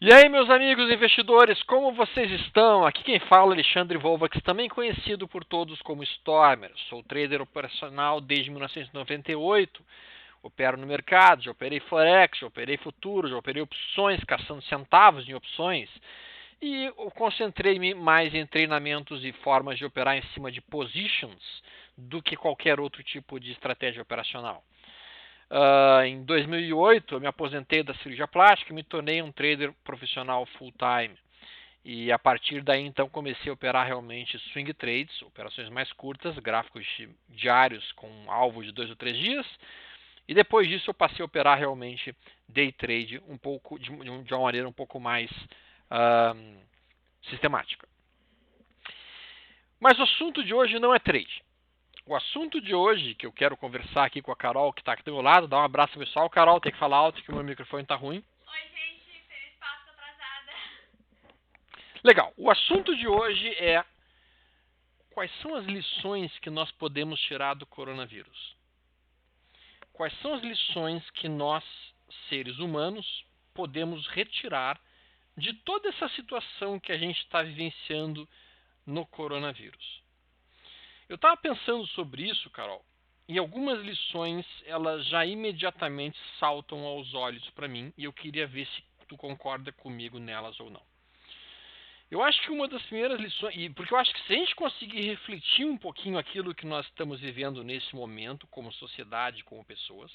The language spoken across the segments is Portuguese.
E aí, meus amigos investidores, como vocês estão? Aqui quem fala é Alexandre Volvax, também conhecido por todos como Stormer. Sou trader operacional desde 1998. Opero no mercado, já operei Forex, já operei futuros, já operei opções, caçando centavos em opções. E eu concentrei-me mais em treinamentos e formas de operar em cima de positions do que qualquer outro tipo de estratégia operacional. Em 2008, eu me aposentei da cirurgia plástica e me tornei um trader profissional full-time. E a partir daí, então, comecei a operar realmente swing trades, operações mais curtas, gráficos diários com alvos de 2 ou 3 dias. E depois disso, eu passei a operar realmente day trade um pouco, de uma maneira um pouco mais sistemática. Mas o assunto de hoje não é trade. O assunto de hoje, que eu quero conversar aqui com a Carol, que está aqui do meu lado, dá um abraço pessoal. Carol, tem que falar alto que o meu microfone está ruim. Oi, gente, feliz Páscoa atrasada. Legal, o assunto de hoje é quais são as lições que nós podemos tirar do coronavírus? Quais são as lições que nós, seres humanos, podemos retirar de toda essa situação que a gente está vivenciando no coronavírus? Eu estava pensando sobre isso, Carol, e algumas lições elas já imediatamente saltam aos olhos para mim e eu queria ver se tu concorda comigo nelas ou não. Eu acho que uma das primeiras lições, porque eu acho que se a gente conseguir refletir um pouquinho aquilo que nós estamos vivendo nesse momento, como sociedade, como pessoas,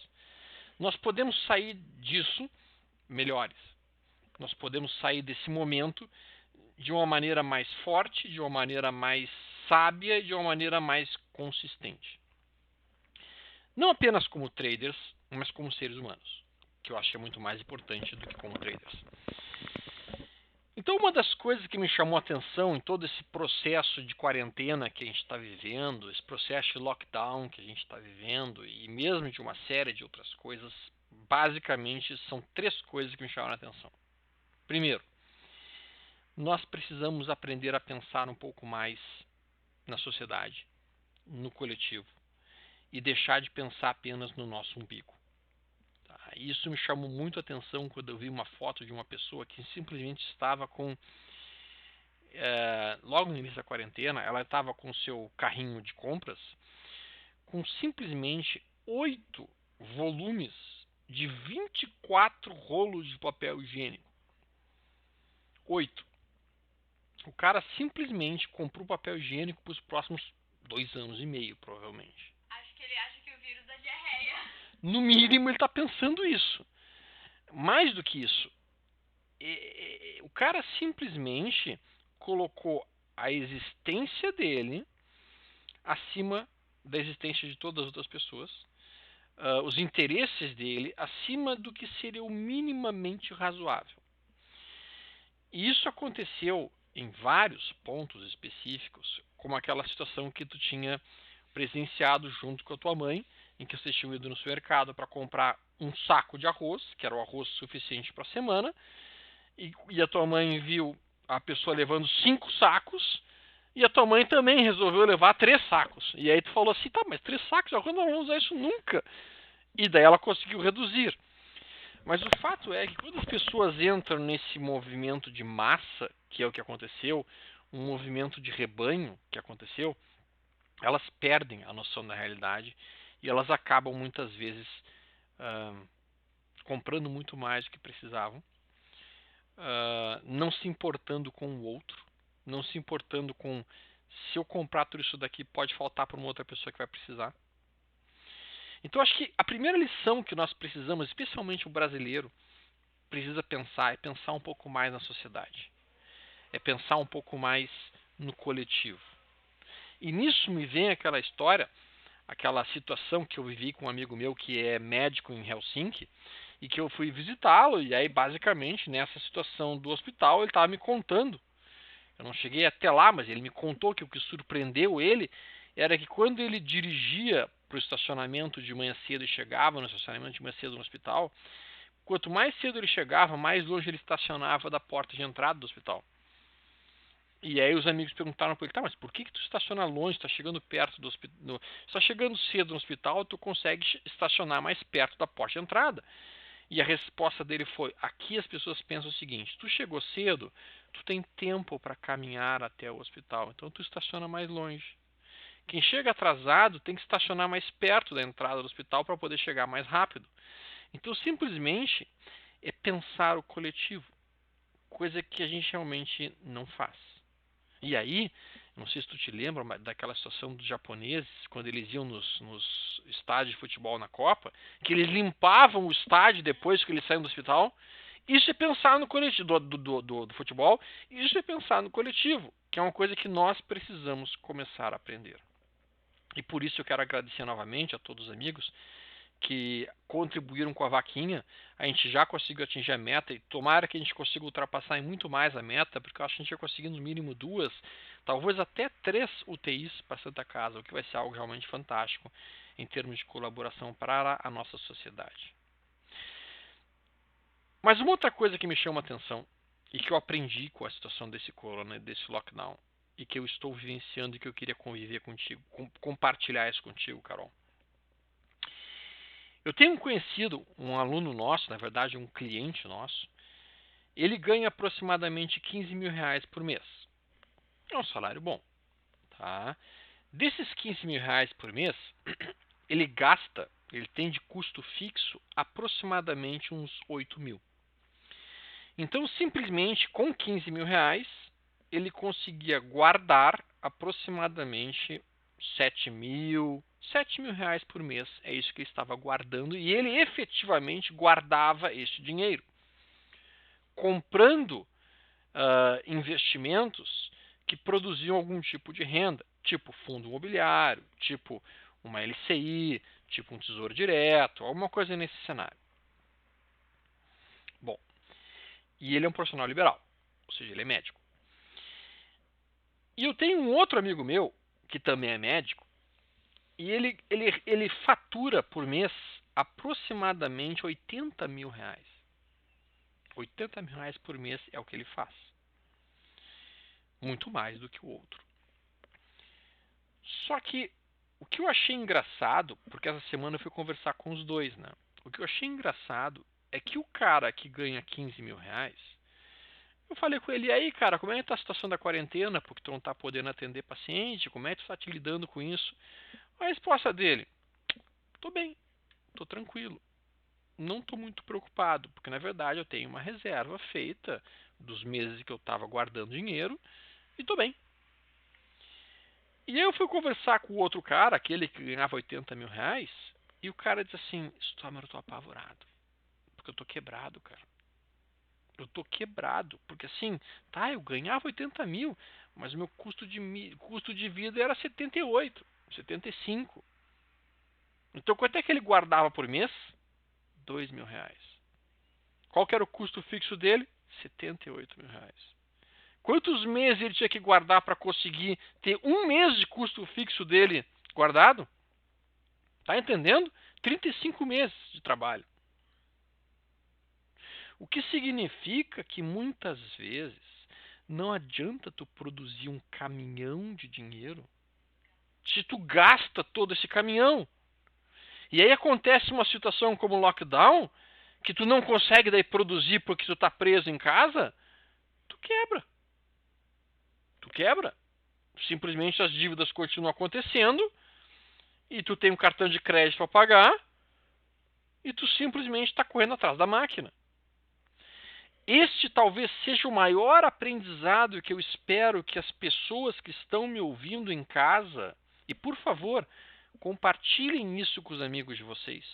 nós podemos sair disso melhores. Nós podemos sair desse momento de uma maneira mais forte, de uma maneira mais sábia e de uma maneira mais consistente. Não apenas como traders, mas como seres humanos, que eu acho que é muito mais importante do que como traders. Então, uma das coisas que me chamou a atenção em todo esse processo de quarentena que a gente está vivendo, esse processo de lockdown que a gente está vivendo, e mesmo de uma série de outras coisas, basicamente são 3 coisas que me chamaram a atenção. Primeiro, nós precisamos aprender a pensar um pouco mais na sociedade, no coletivo, e deixar de pensar apenas no nosso umbigo. Isso me chamou muito a atenção quando eu vi uma foto de uma pessoa que simplesmente estava com, logo no início da quarentena, ela estava com seu carrinho de compras com simplesmente 8 volumes de 24 rolos de papel higiênico. 8. O cara simplesmente comprou papel higiênico para os próximos 2 anos e meio, provavelmente. Acho que ele acha que o vírus da diarreia. No mínimo, ele está pensando isso. Mais do que isso, o cara simplesmente colocou a existência dele acima da existência de todas as outras pessoas, os interesses dele acima do que seria o minimamente razoável. E isso aconteceu em vários pontos específicos, como aquela situação que tu tinha presenciado junto com a tua mãe, em que vocês tinham ido no supermercado para comprar um saco de arroz, que era o arroz suficiente para a semana, e a tua mãe viu a pessoa levando 5 sacos, e a tua mãe também resolveu levar 3 sacos. E aí tu falou assim, tá, mas 3 sacos de arroz não vamos usar isso nunca. E daí ela conseguiu reduzir. Mas o fato é que quando as pessoas entram nesse movimento de massa, que é o que aconteceu, um movimento de rebanho que aconteceu, elas perdem a noção da realidade e elas acabam muitas vezes comprando muito mais do que precisavam, não se importando com o outro, não se importando com se eu comprar tudo isso daqui pode faltar para uma outra pessoa que vai precisar. Então acho que a primeira lição que nós precisamos, especialmente o brasileiro, precisa pensar é pensar um pouco mais na sociedade. É pensar um pouco mais no coletivo. E nisso me vem aquela história, aquela situação que eu vivi com um amigo meu que é médico em Helsinki e que eu fui visitá-lo e aí basicamente nessa situação do hospital ele estava me contando. Eu não cheguei até lá, mas ele me contou que o que surpreendeu ele era que quando ele dirigia para o estacionamento de manhã cedo e chegava no estacionamento de manhã cedo no hospital, quanto mais cedo ele chegava, mais longe ele estacionava da porta de entrada do hospital. E aí os amigos perguntaram para ele, tá, mas por que tu estaciona longe, está chegando perto do hospital, está chegando cedo no hospital, tu consegue estacionar mais perto da porta de entrada. E a resposta dele foi: aqui as pessoas pensam o seguinte, tu chegou cedo, tu tem tempo para caminhar até o hospital, então tu estaciona mais longe. Quem chega atrasado tem que estacionar mais perto da entrada do hospital para poder chegar mais rápido. Então, simplesmente é pensar o coletivo, coisa que a gente realmente não faz. E aí, não sei se tu te lembra daquela situação dos japoneses, quando eles iam nos estádios de futebol na Copa, que eles limpavam o estádio depois que eles saíam do hospital. Isso é pensar no coletivo do futebol, isso é pensar no coletivo, que é uma coisa que nós precisamos começar a aprender. E por isso eu quero agradecer novamente a todos os amigos que contribuíram com a vaquinha. A gente já conseguiu atingir a meta e tomara que a gente consiga ultrapassar em muito mais a meta, porque eu acho que a gente vai conseguir no mínimo 2, talvez até 3 UTIs para Santa Casa, o que vai ser algo realmente fantástico em termos de colaboração para a nossa sociedade. Mas uma outra coisa que me chama a atenção e que eu aprendi com a situação desse corona, desse lockdown, e que eu estou vivenciando e que eu queria conviver contigo, compartilhar isso contigo, Carol. Eu tenho conhecido um aluno nosso, na verdade um cliente nosso, ele ganha aproximadamente 15 mil reais por mês. É um salário bom. Tá? Desses 15 mil reais por mês, ele tem de custo fixo aproximadamente uns 8 mil. Então, simplesmente com 15 mil reais, ele conseguia guardar aproximadamente 7 mil reais por mês. É isso que ele estava guardando e ele efetivamente guardava esse dinheiro, comprando investimentos que produziam algum tipo de renda, tipo fundo imobiliário, tipo uma LCI, tipo um tesouro direto, alguma coisa nesse cenário. Bom, e ele é um profissional liberal, ou seja, ele é médico. E eu tenho um outro amigo meu, que também é médico, e ele fatura por mês aproximadamente 80 mil reais. 80 mil reais por mês é o que ele faz. Muito mais do que o outro. Só que o que eu achei engraçado, porque essa semana eu fui conversar com os dois, né? O que eu achei engraçado é que o cara que ganha 15 mil reais, eu falei com ele: e aí, cara, como é que tá a situação da quarentena? Porque tu não tá podendo atender paciente, como é que tu tá te lidando com isso? A resposta dele: tô bem, tô tranquilo. Não tô muito preocupado, porque na verdade eu tenho uma reserva feita dos meses que eu estava guardando dinheiro e tô bem. E aí eu fui conversar com o outro cara, aquele que ganhava 80 mil reais, e o cara disse assim: Stomer, eu tô apavorado, porque eu tô quebrado, cara. Eu tô quebrado, porque assim, tá, eu ganhava 80 mil, mas o meu custo de vida era 78, 75. Então quanto é que ele guardava por mês? 2 mil reais. Qual que era o custo fixo dele? 78 mil reais. Quantos meses ele tinha que guardar para conseguir ter um mês de custo fixo dele guardado? Tá entendendo? 35 meses de trabalho. O que significa que muitas vezes não adianta tu produzir um caminhão de dinheiro se tu gasta todo esse caminhão. E aí acontece uma situação como o lockdown, que tu não consegue daí produzir porque tu tá preso em casa, tu quebra. Tu quebra. Simplesmente as dívidas continuam acontecendo e tu tem um cartão de crédito para pagar e tu simplesmente está correndo atrás da máquina. Este talvez seja o maior aprendizado que eu espero que as pessoas que estão me ouvindo em casa, e por favor, compartilhem isso com os amigos de vocês.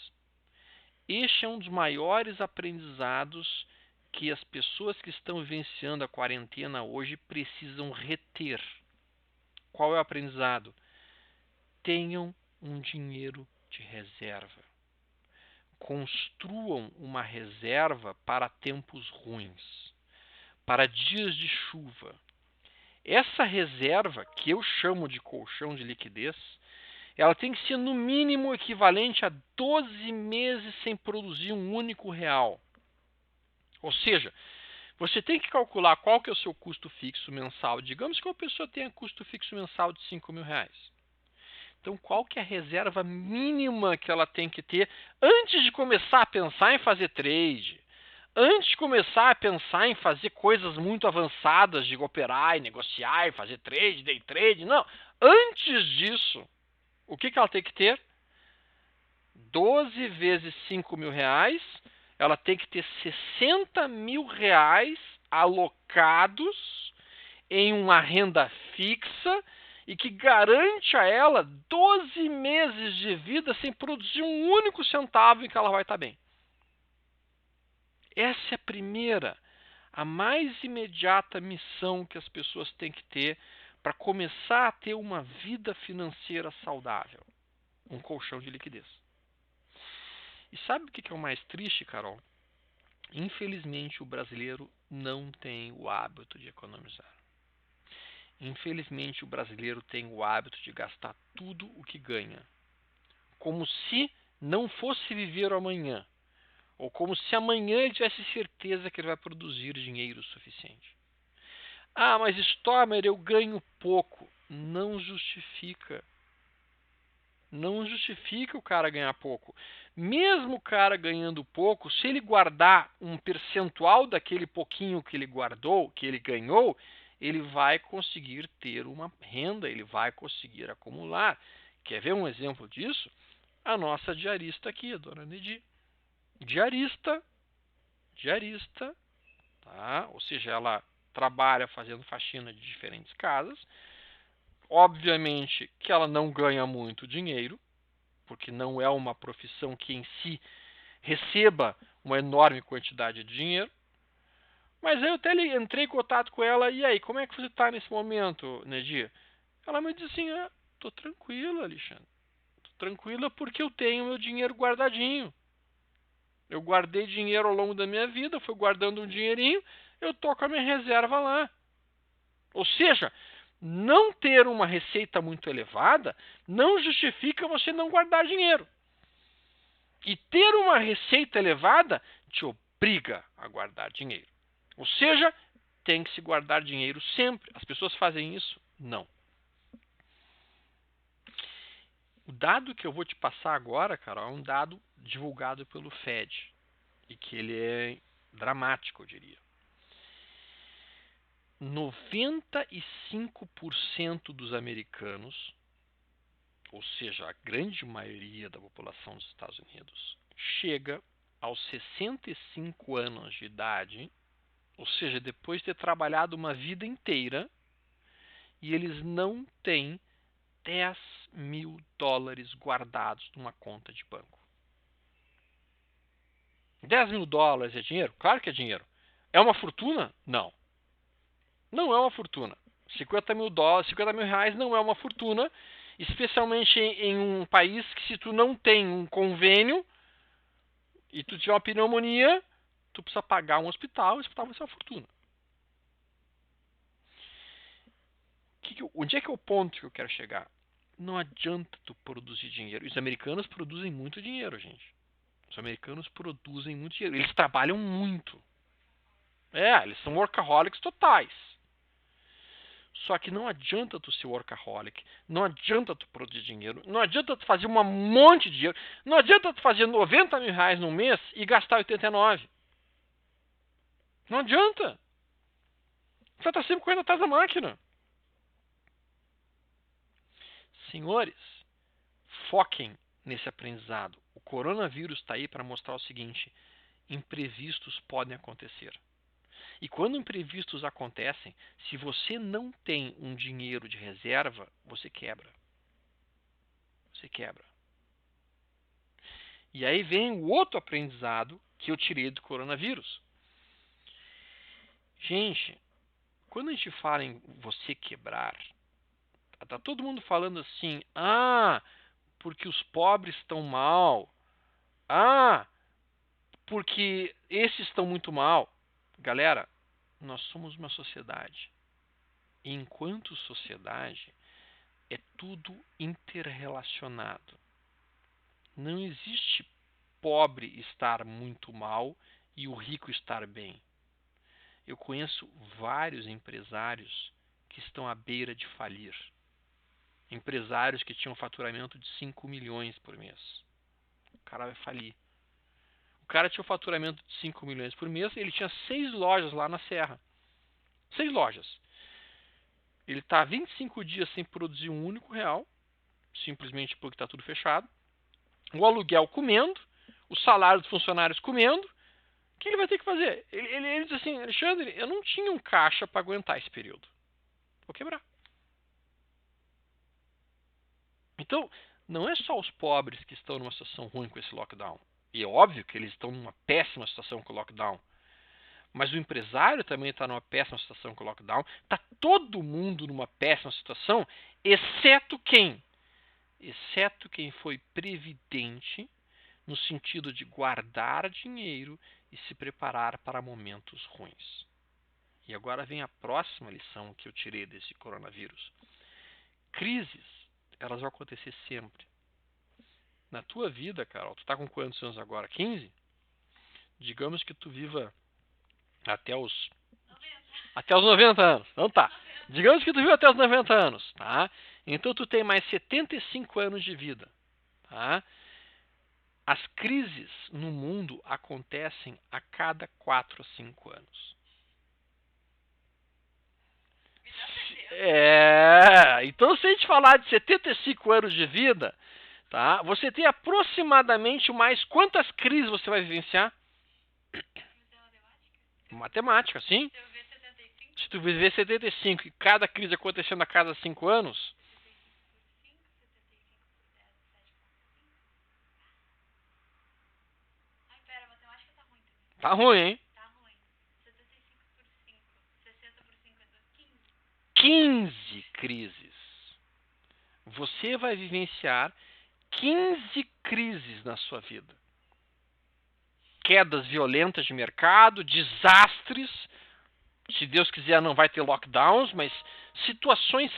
Este é um dos maiores aprendizados que as pessoas que estão vivenciando a quarentena hoje precisam reter. Qual é o aprendizado? Tenham um dinheiro de reserva. Construam uma reserva para tempos ruins, para dias de chuva. Essa reserva, que eu chamo de colchão de liquidez, ela tem que ser no mínimo equivalente a 12 meses sem produzir um único real. Ou seja, você tem que calcular qual que é o seu custo fixo mensal. Digamos que uma pessoa tenha custo fixo mensal de 5 mil reais. Então, qual que é a reserva mínima que ela tem que ter antes de começar a pensar em fazer trade? Antes de começar a pensar em fazer coisas muito avançadas de operar e negociar e fazer trade, day trade, não. Antes disso, o que ela tem que ter? 12 vezes 5 mil reais, ela tem que ter 60 mil reais alocados em uma renda fixa e que garante a ela 12 meses de vida sem produzir um único centavo em que ela vai estar bem. Essa é a primeira, a mais imediata missão que as pessoas têm que ter para começar a ter uma vida financeira saudável. Um colchão de liquidez. E sabe o que é o mais triste, Carol? Infelizmente, o brasileiro não tem o hábito de economizar. Infelizmente, o brasileiro tem o hábito de gastar tudo o que ganha, como se não fosse viver o amanhã, ou como se amanhã ele tivesse certeza que ele vai produzir dinheiro suficiente. Ah, mas Stormer, eu ganho pouco. Não justifica. Não justifica o cara ganhar pouco. Mesmo o cara ganhando pouco, se ele guardar um percentual daquele pouquinho que ele guardou, que ele ganhou, ele vai conseguir ter uma renda, ele vai conseguir acumular. Quer ver um exemplo disso? A nossa diarista aqui, a dona Nedi. Diarista, tá? Ou seja, ela trabalha fazendo faxina de diferentes casas. Obviamente que ela não ganha muito dinheiro, porque não é uma profissão que em si receba uma enorme quantidade de dinheiro. Mas aí eu até entrei em contato com ela, e aí, como é que você está nesse momento, Nedir? Ela me disse assim, tô tranquila, Alexandre. Tô tranquila porque eu tenho meu dinheiro guardadinho. Eu guardei dinheiro ao longo da minha vida, fui guardando um dinheirinho, eu tô com a minha reserva lá. Ou seja, não ter uma receita muito elevada não justifica você não guardar dinheiro. E ter uma receita elevada te obriga a guardar dinheiro. Ou seja, tem que se guardar dinheiro sempre. As pessoas fazem isso? Não. O dado que eu vou te passar agora, Carol, é um dado divulgado pelo Fed. E que ele é dramático, eu diria. 95% dos americanos, ou seja, a grande maioria da população dos Estados Unidos, chega aos 65 anos de idade, ou seja, depois de ter trabalhado uma vida inteira, e eles não têm 10 mil dólares guardados numa conta de banco. 10 mil dólares é dinheiro? Claro que é dinheiro. É uma fortuna? Não. Não é uma fortuna. 50 mil dólares, 50 mil reais não é uma fortuna, especialmente em um país que, se tu não tem um convênio e tu tiver uma pneumonia, tu precisa pagar um hospital, o hospital vai ser uma fortuna. Onde é que é o ponto que eu quero chegar? Não adianta tu produzir dinheiro. Os americanos produzem muito dinheiro, gente. Os americanos produzem muito dinheiro. Eles trabalham muito. Eles são workaholics totais. Só que não adianta tu ser workaholic, não adianta tu produzir dinheiro, não adianta tu fazer um monte de dinheiro, não adianta tu fazer 90 mil reais no mês e gastar 89. Não adianta. Você está sempre correndo atrás da máquina. Senhores, foquem nesse aprendizado. O coronavírus está aí para mostrar o seguinte: imprevistos podem acontecer. E quando imprevistos acontecem, se você não tem um dinheiro de reserva, você quebra. Você quebra. E aí vem o outro aprendizado que eu tirei do coronavírus. Gente, quando a gente fala em você quebrar, tá todo mundo falando assim, porque os pobres estão mal. Porque esses estão muito mal. Galera, nós somos uma sociedade. E enquanto sociedade, é tudo interrelacionado. Não existe pobre estar muito mal e o rico estar bem. Eu conheço vários empresários que estão à beira de falir. Empresários que tinham faturamento de 5 milhões por mês. O cara vai falir. O cara tinha um faturamento de 5 milhões por mês, ele tinha 6 lojas lá na Serra. 6 lojas. Ele está há 25 dias sem produzir um único real, simplesmente porque está tudo fechado. O aluguel comendo, o salário dos funcionários comendo. O que ele vai ter que fazer? Ele diz assim, Alexandre, eu não tinha um caixa para aguentar esse período. Vou quebrar. Então, não é só os pobres que estão numa situação ruim com esse lockdown. E é óbvio que eles estão numa péssima situação com o lockdown. Mas o empresário também está numa péssima situação com o lockdown. Está todo mundo numa péssima situação, exceto quem? Exceto quem foi previdente no sentido de guardar dinheiro e se preparar para momentos ruins. E agora vem a próxima lição que eu tirei desse coronavírus. Crises, elas vão acontecer sempre. Na tua vida, Carol, tu está com quantos anos agora? 15? Digamos que tu viva até os 90 anos. Então tá. Digamos que tu viva até os 90 anos, tá? Então tu tem mais 75 anos de vida, tá? As crises no mundo acontecem a cada 4 a 5 anos. Então se a gente falar de 75 anos de vida, tá? Você tem aproximadamente mais quantas crises você vai vivenciar? Matemática, sim. Se tu viver 75 e cada crise acontecendo a cada 5 anos, tá ruim, hein? Tá ruim. 75 por 5. 60 por 5 é 15. 15 crises. Você vai vivenciar 15 crises na sua vida. Quedas violentas de mercado, desastres. Se Deus quiser, não vai ter lockdowns, mas situações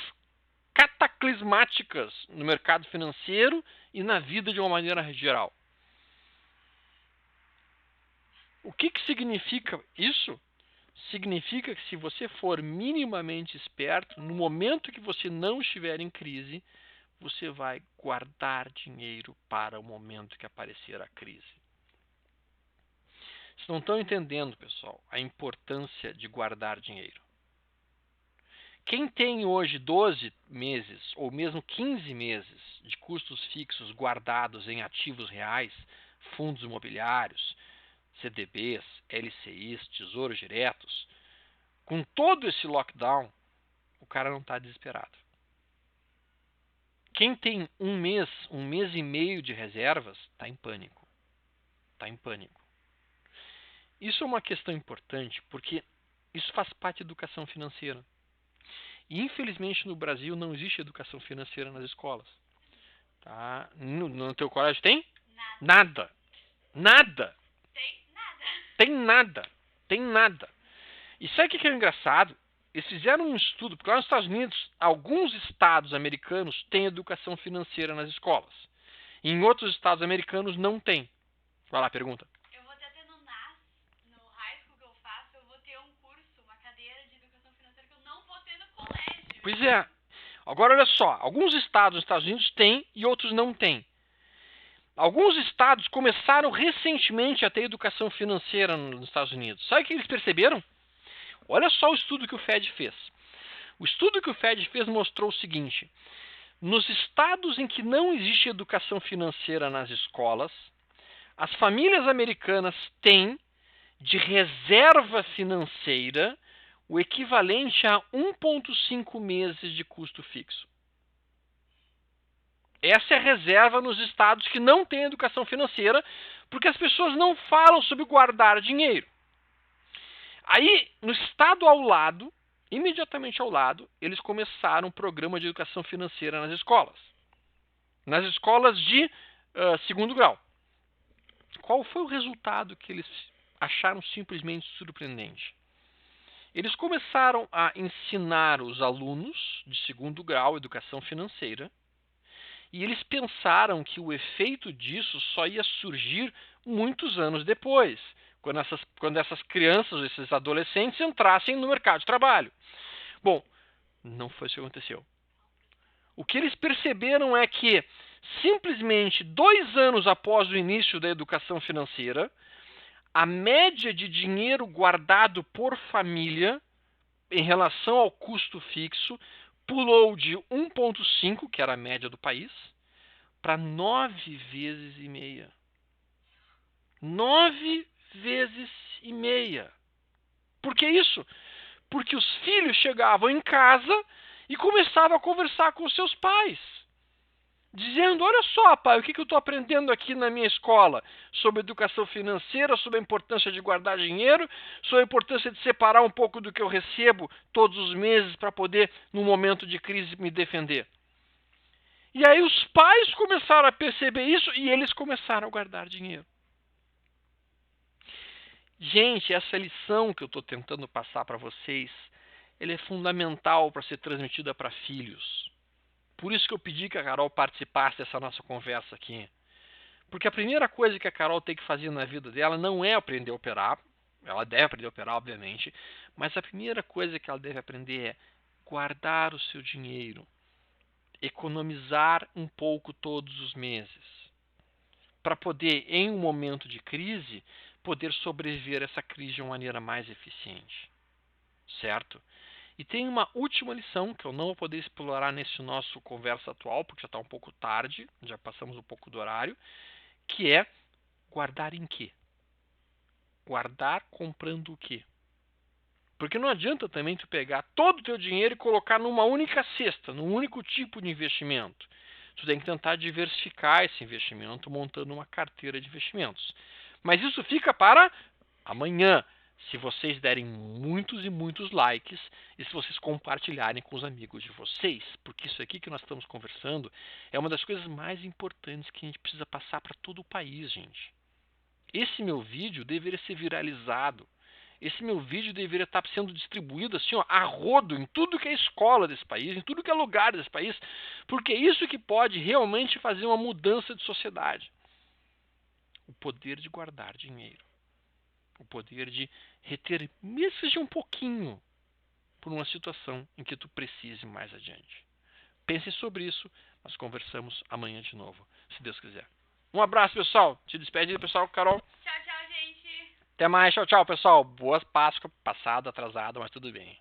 cataclismáticas no mercado financeiro e na vida de uma maneira geral. O que significa isso? Significa que se você for minimamente esperto, no momento que você não estiver em crise, você vai guardar dinheiro para o momento que aparecer a crise. Vocês não estão entendendo, pessoal, a importância de guardar dinheiro. Quem tem hoje 12 meses ou mesmo 15 meses de custos fixos guardados em ativos reais, fundos imobiliários, CDBs, LCIs, tesouros diretos, com todo esse lockdown, o cara não está desesperado. Quem tem um mês e meio de reservas, está em pânico. Está em pânico. Isso é uma questão importante, porque isso faz parte da educação financeira. E, infelizmente, no Brasil não existe educação financeira nas escolas. Tá? No teu colégio tem? Nada. Nada. Tem nada. Tem nada. Tem nada. E sabe o que é engraçado? Eles fizeram um estudo, porque lá nos Estados Unidos, alguns estados americanos têm educação financeira nas escolas. E em outros estados americanos não tem. Vai lá, pergunta. Eu vou até ter no NAS, no high school que eu faço, eu vou ter um curso, uma cadeira de educação financeira que eu não vou ter no colégio. Pois é. Agora, olha só. Alguns estados nos Estados Unidos têm e outros não têm. Alguns estados começaram recentemente a ter educação financeira nos Estados Unidos. Sabe o que eles perceberam? Olha só o estudo que o Fed fez. O estudo que o Fed fez mostrou o seguinte. Nos estados em que não existe educação financeira nas escolas, as famílias americanas têm de reserva financeira o equivalente a 1,5 meses de custo fixo. Essa é a reserva nos estados que não têm educação financeira, porque as pessoas não falam sobre guardar dinheiro. Aí, no estado ao lado, imediatamente ao lado, eles começaram um programa de educação financeira nas escolas. Nas escolas de segundo grau. Qual foi o resultado que eles acharam simplesmente surpreendente? Eles começaram a ensinar os alunos de segundo grau educação financeira e eles pensaram que o efeito disso só ia surgir muitos anos depois, quando essas crianças, esses adolescentes entrassem no mercado de trabalho. Bom, não foi isso que aconteceu. O que eles perceberam é que, simplesmente 2 anos após o início da educação financeira, a média de dinheiro guardado por família em relação ao custo fixo pulou de 1,5, que era a média do país, para 9 vezes e meia. 9 vezes e meia. Por que isso? Porque os filhos chegavam em casa e começavam a conversar com os seus pais, dizendo: olha só, pai, o que eu estou aprendendo aqui na minha escola sobre educação financeira, sobre a importância de guardar dinheiro, sobre a importância de separar um pouco do que eu recebo todos os meses para poder, num momento de crise, me defender. E aí os pais começaram a perceber isso e eles começaram a guardar dinheiro. Gente, essa lição que eu estou tentando passar para vocês, ela é fundamental para ser transmitida para filhos. Por isso que eu pedi que a Carol participasse dessa nossa conversa aqui. Porque a primeira coisa que a Carol tem que fazer na vida dela não é aprender a operar. Ela deve aprender a operar, obviamente. Mas a primeira coisa que ela deve aprender é guardar o seu dinheiro. Economizar um pouco todos os meses. Para poder, em um momento de crise, poder sobreviver a essa crise de uma maneira mais eficiente. Certo? E tem uma última lição que eu não vou poder explorar nesse nosso conversa atual, porque já está um pouco tarde, já passamos um pouco do horário, que é guardar em quê? Guardar comprando o quê? Porque não adianta também tu pegar todo o teu dinheiro e colocar numa única cesta, num único tipo de investimento. Tu tem que tentar diversificar esse investimento montando uma carteira de investimentos. Mas isso fica para amanhã, se vocês derem muitos e muitos likes e se vocês compartilharem com os amigos de vocês. Porque isso aqui que nós estamos conversando é uma das coisas mais importantes que a gente precisa passar para todo o país, gente. Esse meu vídeo deveria ser viralizado. Esse meu vídeo deveria estar sendo distribuído assim, ó, a rodo em tudo que é escola desse país, em tudo que é lugar desse país, porque é isso que pode realmente fazer uma mudança de sociedade. O poder de guardar dinheiro. O poder de reter, mesmo que seja um pouquinho, por uma situação em que tu precise mais adiante. Pense sobre isso, nós conversamos amanhã de novo, se Deus quiser. Um abraço, pessoal. Se despede, pessoal, Carol. Tchau, tchau, gente. Até mais, tchau, tchau, pessoal. Boas Páscoa, passada, atrasada, mas tudo bem.